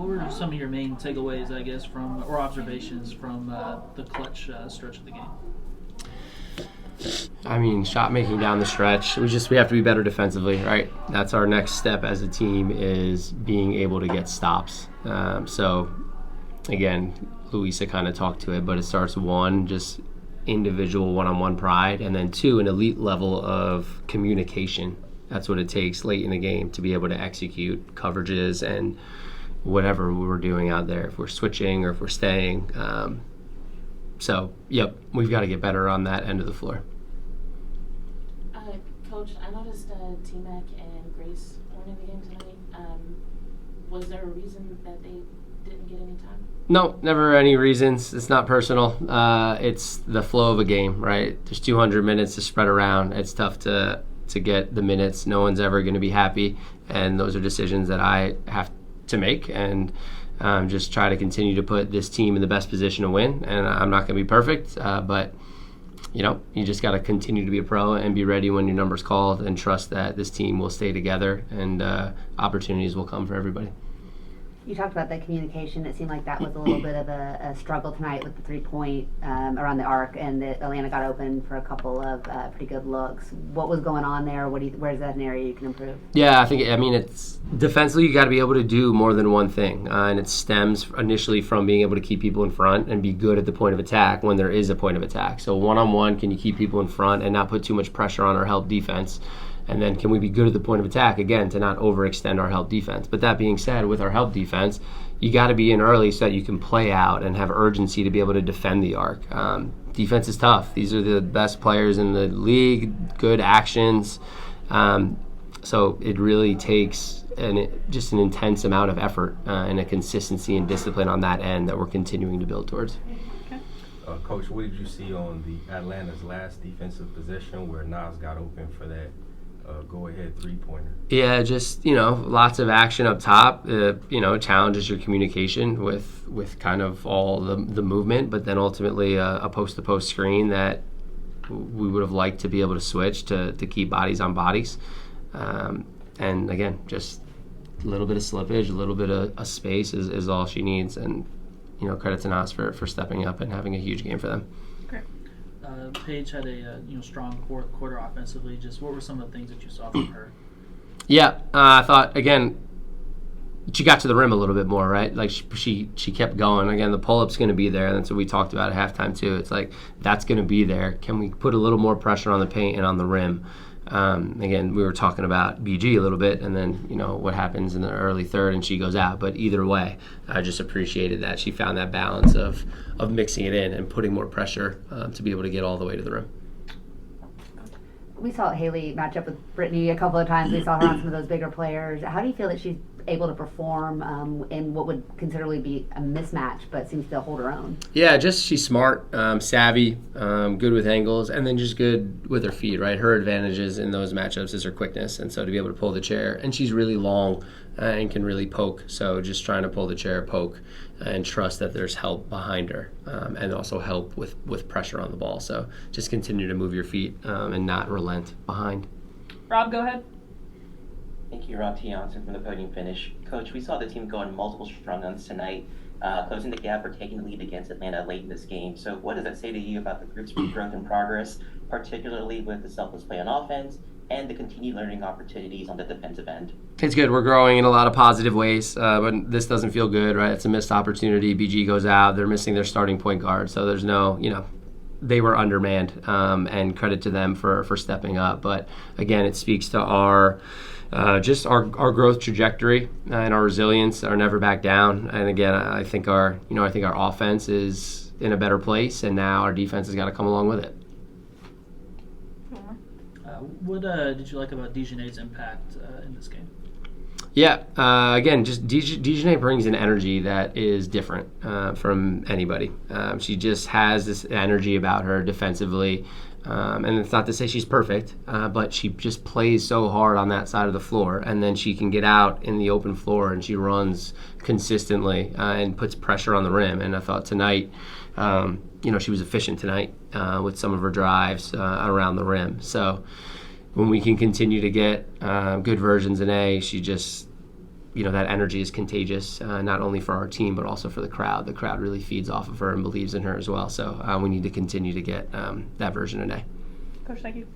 what were some of your main takeaways, I guess, or observations from the clutch stretch of the game? I mean, shot making down the stretch. We have to be better defensively, right? That's our next step as a team, is being able to get stops. So, again, Louisa kind of talked to it, but it starts one, just individual one-on-one pride, and then two, an elite level of communication. That's what it takes late in the game to be able to execute coverages and whatever we're doing out there, if we're switching or if we're staying. So, yep, we've got to get better on that end of the floor. Coach, I noticed T-Mac and Grace weren't in the game tonight. Was there a reason that they didn't get any time? No, never any reasons. It's not personal. It's the flow of a game, right? There's 200 minutes to spread around. It's tough to get the minutes. No one's ever going to be happy, and those are decisions that I have to make, and just try to continue to put this team in the best position to win. And I'm not going to be perfect, but you just got to continue to be a pro and be ready when your number's called, and trust that this team will stay together, and opportunities will come for everybody. You talked about that communication. It seemed like that was a little bit of a struggle tonight with the 3-point around the arc, and that Atlanta got open for a couple of pretty good looks. What was going on there? Where's that an area you can improve? Yeah, it's defensively you got to be able to do more than one thing, and it stems initially from being able to keep people in front and be good at the point of attack when there is a point of attack. So one-on-one, can you keep people in front and not put too much pressure on our help defense? And then can we be good at the point of attack, again, to not overextend our help defense. But that being said, with our help defense, you got to be in early so that you can play out and have urgency to be able to defend the arc. Defense is tough. These are the best players in the league, good actions. So it really takes just an intense amount of effort and a consistency and discipline on that end that we're continuing to build towards. Coach, what did you see on the Atlanta's last defensive possession where Nas got open for that go-ahead three-pointer? Yeah, just, lots of action up top. Challenges your communication with kind of all the movement, but then ultimately a post-to-post screen that we would have liked to be able to switch to keep bodies on bodies. And again, just a little bit of slippage, a little bit of space is all she needs. And, credit to Nas for stepping up and having a huge game for them. Great. Paige had a strong fourth quarter offensively. Just what were some of the things that you saw from her? Yeah, I thought, again, she got to the rim a little bit more, right? Like she kept going. Again, the pull-up's going to be there. That's what we talked about at halftime too. It's like that's going to be there. Can we put a little more pressure on the paint and on the rim? Again, we were talking about BG a little bit, and then what happens in the early third, and she goes out. But either way, I just appreciated that she found that balance of mixing it in and putting more pressure to be able to get all the way to the rim. We saw Haley match up with Brittany a couple of times. We saw her on some of those bigger players. How do you feel that she's able to perform in what would considerably be a mismatch, but seems to hold her own? Yeah, just she's smart, savvy, good with angles, and then just good with her feet, right? Her advantages in those matchups is her quickness, and so to be able to pull the chair. And she's really long and can really poke, so just trying to pull the chair, poke, and trust that there's help behind her, and also help with pressure on the ball. So just continue to move your feet and not relent behind. Rob, go ahead. Thank you, Rob T. Johnson from the Podium Finish. Coach, we saw the team go on multiple strong runs tonight, closing the gap or taking the lead against Atlanta late in this game. So what does that say to you about the group's growth and progress, particularly with the selfless play on offense and the continued learning opportunities on the defensive end? It's good. We're growing in a lot of positive ways, but this doesn't feel good, right? It's a missed opportunity. BG goes out. They're missing their starting point guard, so there's no, they were undermanned, and credit to them for stepping up. But again, it speaks to our growth trajectory and our resilience, our never back down. And again, I think our offense is in a better place, and now our defense has got to come along with it. What did you like about Dejanay's impact in this game? Yeah, again, just Dejanay brings an energy that is different from anybody. She just has this energy about her defensively. And it's not to say she's perfect, but she just plays so hard on that side of the floor, and then she can get out in the open floor and she runs consistently and puts pressure on the rim. And I thought tonight, she was efficient tonight with some of her drives around the rim. So when we can continue to get good versions in A, she just that energy is contagious, not only for our team but also for the crowd. The crowd really feeds off of her and believes in her as well. So we need to continue to get that version today. Coach, thank you.